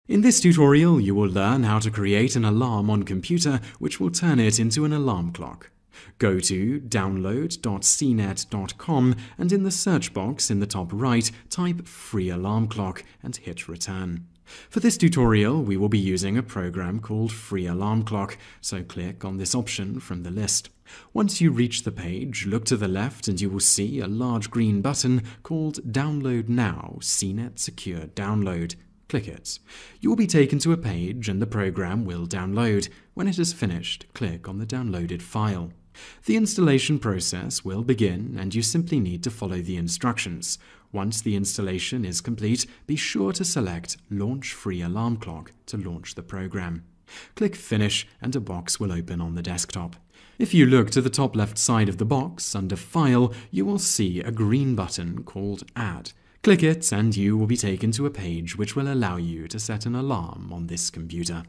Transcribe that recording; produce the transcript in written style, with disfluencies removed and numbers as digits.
In this tutorial, you will learn how to create an alarm on computer which will turn it into an alarm clock. Go to download.cnet.com and in the search box in the top right, type free alarm clock and hit return. For this tutorial, we will be using a program called Free Alarm Clock, so click on this option from the list. Once you reach the page, look to the left and you will see a large green button called Download Now CNET Secure Download. Click it. You will be taken to a page and the program will download. When it is finished, click on the downloaded file. The installation process will begin and you simply need to follow the instructions. Once the installation is complete, be sure to select Launch Free Alarm Clock to launch the program. Click Finish and a box will open on the desktop. If you look to the top left side of the box, under File, you will see a green button called Add. Click it and you will be taken to a page which will allow you to set an alarm on this computer.